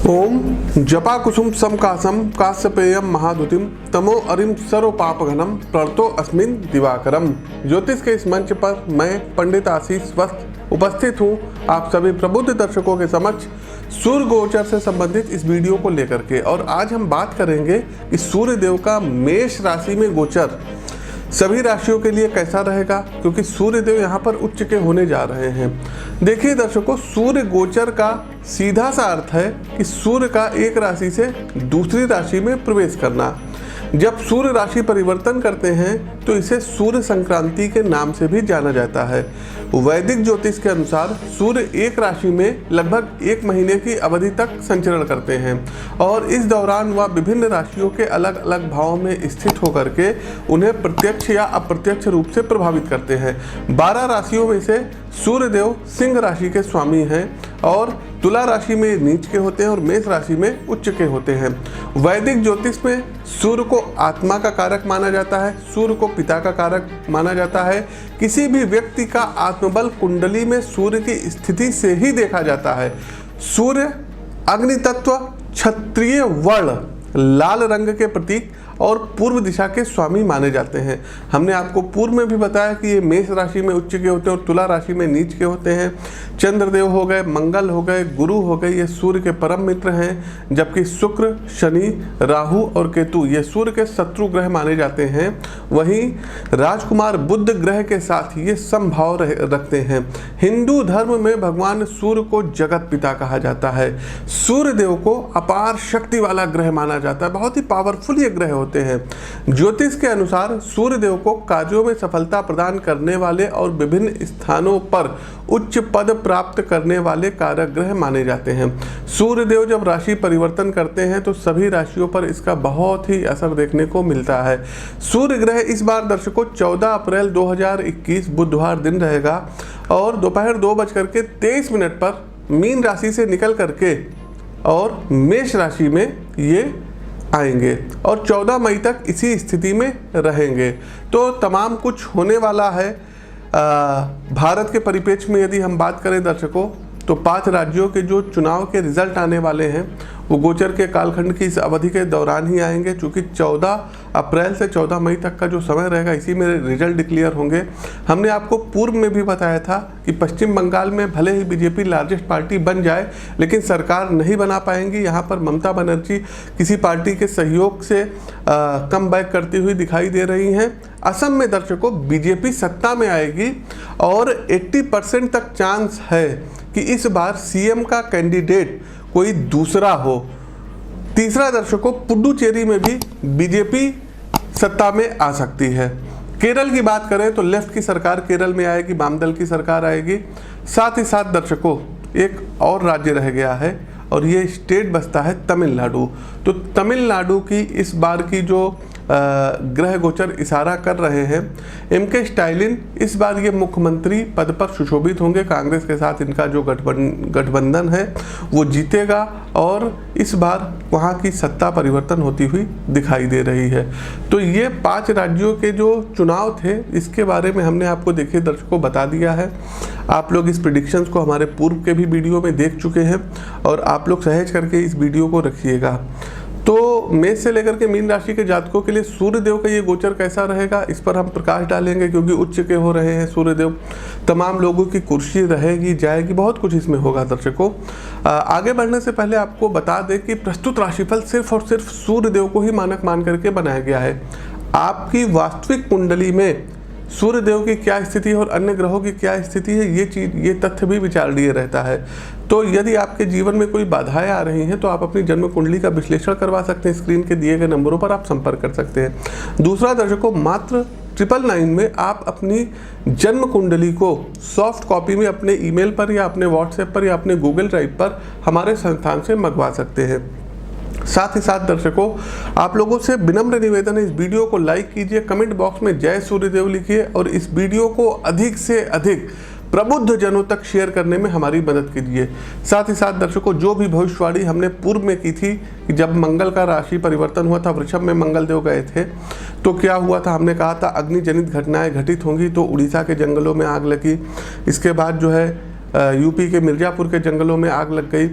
ओम जपा कुसुम समकासम काश्यपेयम महादुतिम तमो अरिम सर्व पापघनम प्रणतो अस्मिन दिवाकरम। ज्योतिष के इस मंच पर मैं पंडित आशीष वस्त उपस्थित हूँ आप सभी प्रबुद्ध दर्शकों के समक्ष सूर्य गोचर से संबंधित इस वीडियो को लेकर के। और आज हम बात करेंगे कि सूर्य देव का मेष राशि में गोचर सभी राशियों के लिए कैसा रहेगा, क्योंकि सूर्य देव यहाँ पर उच्च के होने जा रहे हैं। देखिए दर्शकों, सूर्य गोचर का सीधा सा अर्थ है कि सूर्य का एक राशि से दूसरी राशि में प्रवेश करना। जब सूर्य राशि परिवर्तन करते हैं तो इसे सूर्य संक्रांति के नाम से भी जाना जाता है। वैदिक ज्योतिष के अनुसार सूर्य एक राशि में लगभग 1 महीने की अवधि तक संचरण करते हैं और इस दौरान वह विभिन्न राशियों के अलग अलग भावों में स्थित होकर के उन्हें प्रत्यक्ष या अप्रत्यक्ष रूप से प्रभावित करते हैं। 12 राशियों में से सूर्य देव सिंह राशि के स्वामी हैं और तुला राशि में नीच के होते हैं और मेष राशि में उच्च के होते हैं। वैदिक ज्योतिष में सूर्य को आत्मा का कारक माना जाता है, सूर्य को पिता का कारक माना जाता है। किसी भी व्यक्ति का आत्मबल कुंडली में सूर्य की स्थिति से ही देखा जाता है। सूर्य अग्नि तत्व, क्षत्रिय वर्ण, लाल रंग के प्रतीक और पूर्व दिशा के स्वामी माने जाते हैं। हमने आपको पूर्व में भी बताया कि ये मेष राशि में उच्च के होते हैं और तुला राशि में नीच के होते हैं। चंद्रदेव हो गए, मंगल हो गए, गुरु हो गए, ये सूर्य के परम मित्र हैं, जबकि शुक्र, शनि, राहु और केतु ये सूर्य के शत्रु ग्रह माने जाते हैं। वहीं राजकुमार बुध ग्रह के साथ ये समभाव रखते हैं। हिंदू धर्म में भगवान सूर्य को जगत पिता कहा जाता है। सूर्य देव को अपार शक्ति वाला ग्रह माना जाता है, बहुत ही पावरफुल ये ग्रह होते हैं। ज्योतिष के अनुसार सूर्य देव को कार्यों में सफलता प्रदान करने वाले और विभिन्न स्थानों पर उच्च पद प्राप्त करने वाले कारक ग्रह माने जाते हैं। सूर्य देव जब राशि परिवर्तन करते हैं तो सभी राशियों पर इसका बहुत ही असर देखने को मिलता है। सूर्य ग्रह इस बार दर्शकों 14 अप्रैल 2021 बुधवार दिन रहेगा और दोपहर 2:23 पर मीन राशि से निकल करके और मेष राशि में ये आएंगे और 14 मई तक इसी स्थिति में रहेंगे। तो तमाम कुछ होने वाला है। भारत के परिप्रेक्ष्य में यदि हम बात करें दर्शकों, तो 5 राज्यों के जो चुनाव के रिजल्ट आने वाले हैं वो गोचर के कालखंड की इस अवधि के दौरान ही आएंगे, चूँकि 14 अप्रैल से 14 मई तक का जो समय रहेगा इसी में रिजल्ट डिक्लेयर होंगे। हमने आपको पूर्व में भी बताया था कि पश्चिम बंगाल में भले ही बीजेपी लार्जेस्ट पार्टी बन जाए लेकिन सरकार नहीं बना पाएंगी। यहाँ पर ममता बनर्जी किसी पार्टी के सहयोग से कम बैक करती हुई दिखाई दे रही हैं। असम में दर्शकों बीजेपी सत्ता में आएगी और 80% तक चांस है कि इस बार सीएम का कैंडिडेट कोई दूसरा हो। तीसरा दर्शकों, पुडुचेरी में भी बीजेपी सत्ता में आ सकती है। केरल की बात करें तो लेफ्ट की सरकार केरल में आएगी, वाम दल की सरकार आएगी। साथ ही साथ दर्शकों एक और राज्य रह गया है और ये स्टेट बसता है तमिलनाडु। तो तमिलनाडु की इस बार की जो ग्रह गोचर इशारा कर रहे हैं, एमके स्टालिन इस बार ये मुख्यमंत्री पद पर सुशोभित होंगे। कांग्रेस के साथ इनका जो गठबंधन है वो जीतेगा और इस बार वहाँ की सत्ता परिवर्तन होती हुई दिखाई दे रही है। तो ये 5 राज्यों के जो चुनाव थे इसके बारे में हमने आपको देखिए दर्शकों बता दिया है। आप लोग इस प्रेडिक्शंस को हमारे पूर्व के भी वीडियो में देख चुके हैं और आप लोग सहेज करके इस वीडियो को रखिएगा। तो मेष से लेकर के मीन राशि के जातकों के लिए सूर्य देव का ये गोचर कैसा रहेगा इस पर हम प्रकाश डालेंगे, क्योंकि उच्च के हो रहे हैं सूर्य देव। तमाम लोगों की कुर्सी रहेगी जाएगी, बहुत कुछ इसमें होगा दर्शकों। आगे बढ़ने से पहले आपको बता दें कि प्रस्तुत राशिफल सिर्फ और सिर्फ सूर्य देव को ही मानक मान करके बनाया गया है। आपकी वास्तविक कुंडली में सूर्य देव की क्या स्थिति है और अन्य ग्रहों की क्या स्थिति है ये तथ्य भी विचारणीय रहता है। तो यदि आपके जीवन में कोई बाधाएं आ रही हैं तो आप अपनी जन्म कुंडली का विश्लेषण करवा सकते हैं। स्क्रीन के दिए गए नंबरों पर आप संपर्क कर सकते हैं। दूसरा दर्शकों, मात्र 999 में आप अपनी जन्म कुंडली को सॉफ्ट कॉपी में अपने ईमेल पर या अपने व्हाट्सएप पर या अपने गूगल ड्राइव पर हमारे संस्थान से मंगवा सकते हैं। साथ ही साथ दर्शकों, आप लोगों से विनम्र निवेदन है, इस वीडियो को लाइक कीजिए, कमेंट बॉक्स में जय सूर्यदेव लिखिए और इस वीडियो को अधिक से अधिक प्रबुद्ध जनों तक शेयर करने में हमारी मदद कीजिए। साथ ही साथ दर्शकों, जो भी भविष्यवाणी हमने पूर्व में की थी कि जब मंगल का राशि परिवर्तन हुआ था, वृषभ में मंगल देव गए थे, तो क्या हुआ था, हमने कहा था अग्निजनित घटनाएं घटित होंगी। तो उड़ीसा के जंगलों में आग लगी, इसके बाद जो है यूपी के मिर्ज़ापुर के जंगलों में आग लग गई,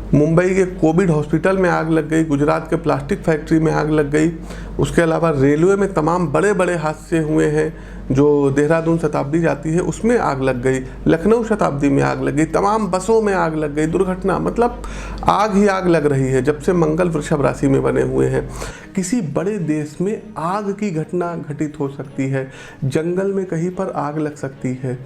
मुंबई के कोविड हॉस्पिटल में आग लग गई, गुजरात के प्लास्टिक फैक्ट्री में आग लग गई। उसके अलावा रेलवे में तमाम बड़े बड़े हादसे हुए हैं, जो देहरादून शताब्दी जाती है उसमें आग लग गई, लखनऊ शताब्दी में आग लग गई, तमाम बसों में आग लग गई, दुर्घटना, मतलब आग ही आग लग रही है जब से मंगल वृषभ राशि में बने हुए हैं। किसी बड़े देश में आग की घटना घटित हो सकती है, जंगल में कहीं पर आग लग सकती है,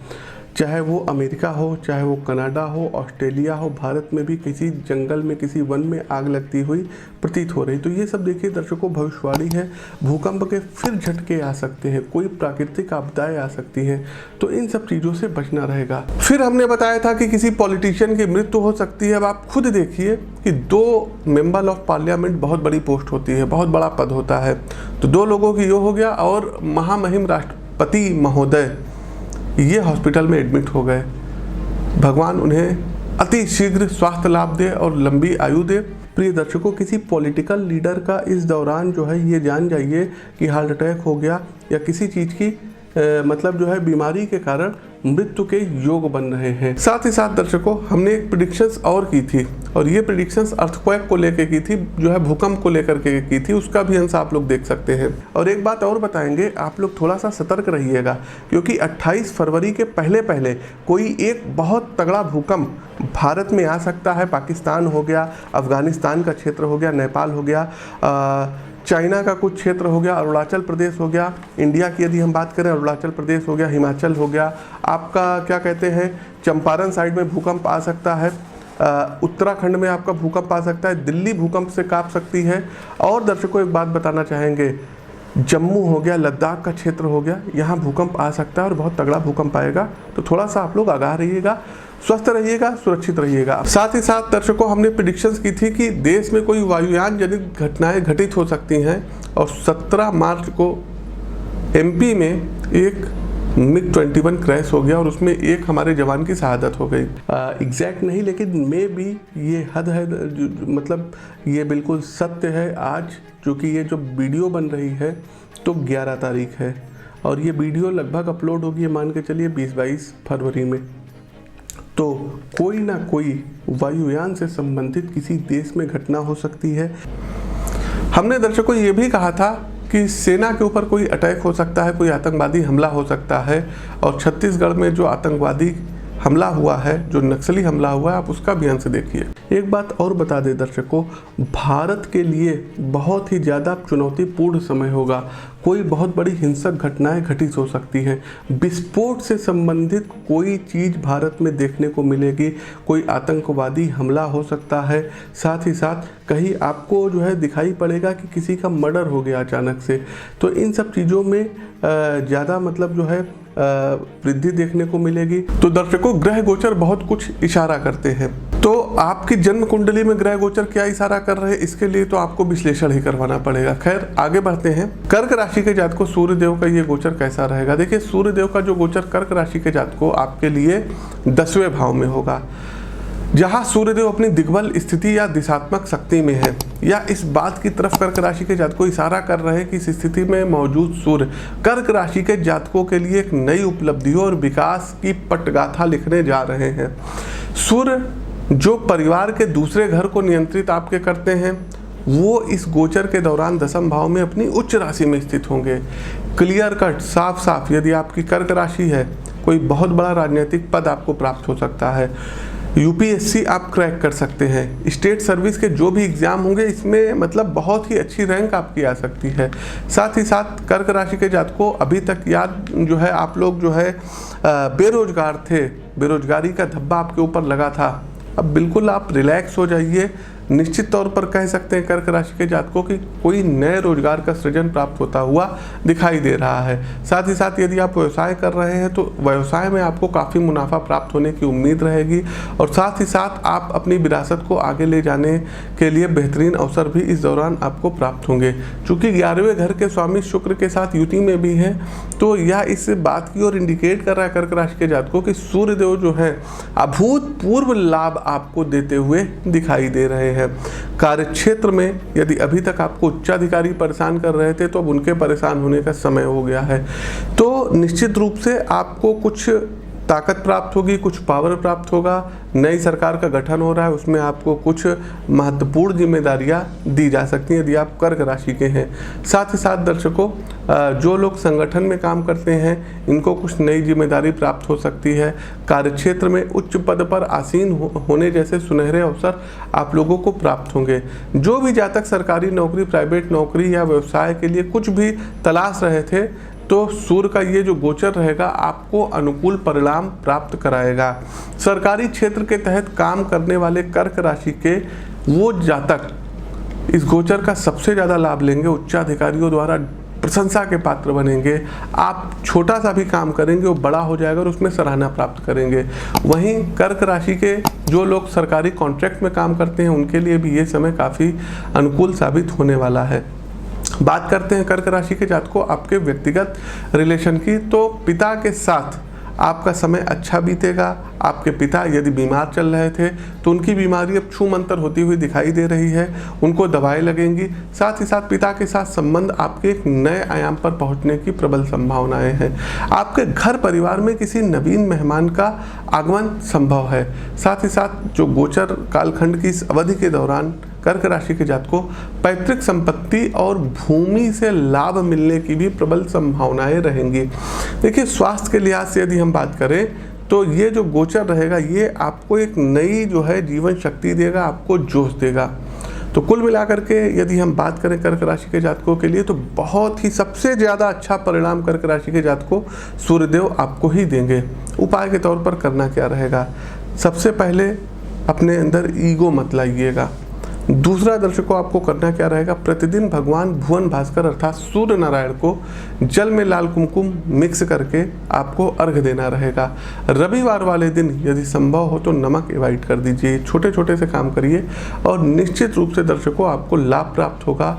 चाहे वो अमेरिका हो, चाहे वो कनाडा हो, ऑस्ट्रेलिया हो, भारत में भी किसी जंगल में, किसी वन में आग लगती हुई प्रतीत हो रही। तो ये सब देखिए दर्शकों, भविष्यवाणी है। भूकंप के फिर झटके आ सकते हैं, कोई प्राकृतिक आपदाएं आ सकती हैं, तो इन सब चीज़ों से बचना रहेगा। फिर हमने बताया था कि किसी पॉलिटिशियन की मृत्यु हो सकती है। अब आप खुद देखिए कि 2 मेंबर ऑफ पार्लियामेंट बहुत बड़ी पोस्ट होती है, बहुत बड़ा पद होता है, तो 2 लोगों की ये हो गया, और महामहिम राष्ट्रपति महोदय ये हॉस्पिटल में एडमिट हो गए। भगवान उन्हें अति शीघ्र स्वास्थ्य लाभ दे और लंबी आयु दे। प्रिय दर्शकों, किसी पॉलिटिकल लीडर का इस दौरान जो है ये जान जाइए कि हार्ट अटैक हो गया या किसी चीज़ की मतलब जो है बीमारी के कारण मृत्यु के योग बन रहे हैं। साथ ही साथ दर्शकों, हमने एक प्रेडिक्शंस और की थी, और ये प्रेडिक्शंस अर्थक्वेक को लेकर की थी, जो है भूकंप को लेकर के की थी, उसका भी अंश आप लोग देख सकते हैं। और एक बात और बताएंगे, आप लोग थोड़ा सा सतर्क रहिएगा, क्योंकि 28 फरवरी के पहले पहले कोई एक बहुत तगड़ा भूकंप भारत में आ सकता है। पाकिस्तान हो गया, अफगानिस्तान का क्षेत्र हो गया, नेपाल हो गया, चाइना का कुछ क्षेत्र हो गया, अरुणाचल प्रदेश हो गया, इंडिया की यदि हम बात करें अरुणाचल प्रदेश हो गया, हिमाचल हो गया, आपका क्या कहते हैं चंपारण साइड में भूकंप आ सकता है, उत्तराखंड में आपका भूकंप आ सकता है, दिल्ली भूकंप से कांप सकती है। और दर्शकों एक बात बताना चाहेंगे, जम्मू हो गया, लद्दाख का क्षेत्र हो गया, यहाँ भूकंप आ सकता है और बहुत तगड़ा भूकंप आएगा। तो थोड़ा सा आप लोग आगाह रहिएगा, स्वस्थ रहिएगा, सुरक्षित रहिएगा। साथ ही साथ दर्शकों, हमने प्रेडिक्शंस की थी कि देश में कोई वायुयान जनित घटनाएं घटित हो सकती हैं, और 17 मार्च को एमपी में एक MiG-21 क्रैश हो गया और उसमें एक हमारे जवान की शहादत हो गई। एग्जैक्ट नहीं, लेकिन मे भी ये हद है, मतलब ये बिल्कुल सत्य है। आज चूँकि ये जो वीडियो बन रही है तो 11 तारीख है, और ये वीडियो लगभग अपलोड होगी मान के चलिए 20-22 फरवरी में। तो कोई ना कोई वायुयान से संबंधित किसी देश में घटना हो सकती है। हमने दर्शकों ये भी कहा था कि सेना के ऊपर कोई अटैक हो सकता है, कोई आतंकवादी हमला हो सकता है, और छत्तीसगढ़ में जो आतंकवादी हमला हुआ है, जो नक्सली हमला हुआ है, आप उसका भी अंश देखिए। एक बात और बता दें दर्शकों, भारत के लिए बहुत ही ज़्यादा चुनौतीपूर्ण समय होगा। कोई बहुत बड़ी हिंसक घटनाएं घटित हो सकती हैं, विस्फोट से संबंधित कोई चीज़ भारत में देखने को मिलेगी, कोई आतंकवादी हमला हो सकता है। साथ ही साथ कहीं आपको जो है दिखाई पड़ेगा कि किसी का मर्डर हो गया अचानक से। तो इन सब चीज़ों में ज़्यादा मतलब जो है वृद्धि देखने को मिलेगी। तो दर्शकों, ग्रह गोचर बहुत कुछ इशारा करते हैं, तो आपकी जन्म कुंडली में ग्रह गोचर क्या इशारा कर रहे हैं, इसके लिए तो आपको विश्लेषण ही करवाना पड़ेगा। खैर आगे बढ़ते हैं। कर्क राशि के जातकों, सूर्यदेव का ये गोचर कैसा रहेगा। देखिए, सूर्यदेव का जो गोचर कर्क राशि के जातकों आपके लिए 10वें भाव में होगा, जहां सूर्यदेव अपनी दिग्बल स्थिति या दिशात्मक शक्ति में है, या इस बात की तरफ कर्क राशि के जातकों इशारा कर रहे हैं कि इस स्थिति में मौजूद सूर्य कर्क राशि के जातकों के लिए एक नई उपलब्धियों और विकास की पटगाथा लिखने जा रहे हैं। सूर्य जो परिवार के दूसरे घर को नियंत्रित आपके करते हैं, वो इस गोचर के दौरान 10वें भाव में अपनी उच्च राशि में स्थित होंगे। क्लियर कट, साफ साफ, यदि आपकी कर्क राशि है, कोई बहुत बड़ा राजनीतिक पद आपको प्राप्त हो सकता है। यूपीएससी आप क्रैक कर सकते हैं। स्टेट सर्विस के जो भी एग्ज़ाम होंगे, इसमें मतलब बहुत ही अच्छी रैंक आपकी आ सकती है। साथ ही साथ कर्क राशि के जातकों, अभी तक याद जो है आप लोग जो है बेरोजगार थे, बेरोजगारी का धब्बा आपके ऊपर लगा था, अब बिल्कुल आप रिलैक्स हो जाइए। निश्चित तौर पर कह सकते हैं कर्क राशि के जातकों की कोई नए रोजगार का सृजन प्राप्त होता हुआ दिखाई दे रहा है। साथ ही साथ यदि आप व्यवसाय कर रहे हैं तो व्यवसाय में आपको काफ़ी मुनाफा प्राप्त होने की उम्मीद रहेगी, और साथ ही साथ आप अपनी विरासत को आगे ले जाने के लिए बेहतरीन अवसर भी इस दौरान आपको प्राप्त होंगे। चूँकि 11वें घर के स्वामी शुक्र के साथ युति में भी है, तो यह इस बात की ओर इंडिकेट कर रहा है कर्क राशि के जातकों कि सूर्यदेव जो है अभूतपूर्व लाभ आपको देते हुए दिखाई दे रहे हैं। कार्य क्षेत्र में यदि अभी तक आपको उच्चाधिकारी परेशान कर रहे थे, तो अब उनके परेशान होने का समय हो गया है। तो निश्चित रूप से आपको कुछ ताकत प्राप्त होगी, कुछ पावर प्राप्त होगा। नई सरकार का गठन हो रहा है, उसमें आपको कुछ महत्वपूर्ण जिम्मेदारियां दी जा सकती हैं यदि आप कर्क राशि के हैं। साथ ही साथ दर्शकों, जो लोग संगठन में काम करते हैं इनको कुछ नई जिम्मेदारी प्राप्त हो सकती है। कार्यक्षेत्र में उच्च पद पर आसीन होने जैसे सुनहरे अवसर आप लोगों को प्राप्त होंगे। जो भी जातक सरकारी नौकरी, प्राइवेट नौकरी या व्यवसाय के लिए कुछ भी तलाश रहे थे, तो सूर्य का ये जो गोचर रहेगा आपको अनुकूल परिणाम प्राप्त कराएगा। सरकारी क्षेत्र के तहत काम करने वाले कर्क राशि के वो जातक इस गोचर का सबसे ज़्यादा लाभ लेंगे। उच्चाधिकारियों द्वारा प्रशंसा के पात्र बनेंगे। आप छोटा सा भी काम करेंगे वो बड़ा हो जाएगा और उसमें सराहना प्राप्त करेंगे। वहीं कर्क राशि के जो लोग सरकारी कॉन्ट्रैक्ट में काम करते हैं उनके लिए भी ये समय काफ़ी अनुकूल साबित होने वाला है। बात करते हैं कर्क राशि के जातकों आपके व्यक्तिगत रिलेशन की, तो पिता के साथ आपका समय अच्छा बीतेगा। आपके पिता यदि बीमार चल रहे थे तो उनकी बीमारी अब छूमंतर होती हुई दिखाई दे रही है, उनको दवाएं लगेंगी। साथ ही साथ पिता के साथ संबंध आपके एक नए आयाम पर पहुंचने की प्रबल संभावनाएं हैं। आपके घर परिवार में किसी नवीन मेहमान का आगमन संभव है। साथ ही साथ जो गोचर कालखंड की इस अवधि के दौरान कर्क राशि के जातकों पैतृक संपत्ति और भूमि से लाभ मिलने की भी प्रबल संभावनाएं रहेंगी। देखिए, स्वास्थ्य के लिहाज से यदि हम बात करें तो ये जो गोचर रहेगा ये आपको एक नई जो है जीवन शक्ति देगा, आपको जोश देगा। तो कुल मिलाकर के यदि हम बात करें कर्क राशि के जातकों के लिए तो बहुत ही सबसे ज़्यादा अच्छा परिणाम कर्क राशि के जातकों सूर्यदेव आपको ही देंगे। उपाय के तौर पर करना क्या रहेगा? सबसे पहले अपने अंदर ईगो मत लाइएगा। दूसरा दर्शकों आपको करना क्या रहेगा? प्रतिदिन भगवान भुवन भास्कर अर्थात सूर्य नारायण को जल में लाल कुमकुम मिक्स करके आपको अर्घ देना रहेगा। रविवार वाले दिन यदि संभव हो तो नमक अवॉइड कर दीजिए। छोटे छोटे से काम करिए और निश्चित रूप से दर्शकों आपको लाभ प्राप्त होगा।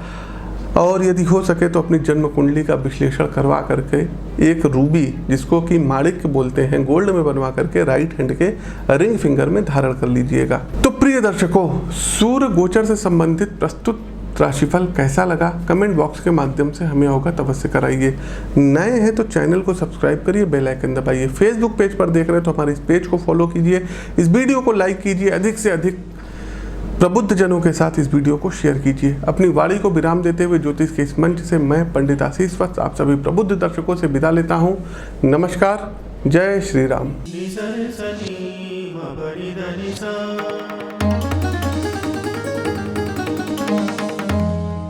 और यदि हो सके तो अपनी जन्म कुंडली का विश्लेषण करवा करके एक रूबी, जिसको कि माणिक्य बोलते हैं, गोल्ड में बनवा करके राइट हैंड के रिंग फिंगर में धारण कर लीजिएगा। तो प्रिय दर्शकों, सूर्य गोचर से संबंधित प्रस्तुत राशिफल कैसा लगा कमेंट बॉक्स के माध्यम से हमें अवगत अवश्य कराइए। नए हैं तो चैनल को सब्सक्राइब करिए, बेल आइकन दबाइए। फेसबुक पेज पर देख रहे हैं तो हमारे इस पेज को फॉलो कीजिए, इस वीडियो को लाइक कीजिए, अधिक से अधिक प्रबुद्ध जनों के साथ इस वीडियो को शेयर कीजिए। अपनी वाणी को विराम देते हुए ज्योतिष के इस मंच से मैं पंडित आशीष वत्स आप सभी प्रबुद्ध दर्शकों से विदा लेता हूँ। नमस्कार, जय श्री राम।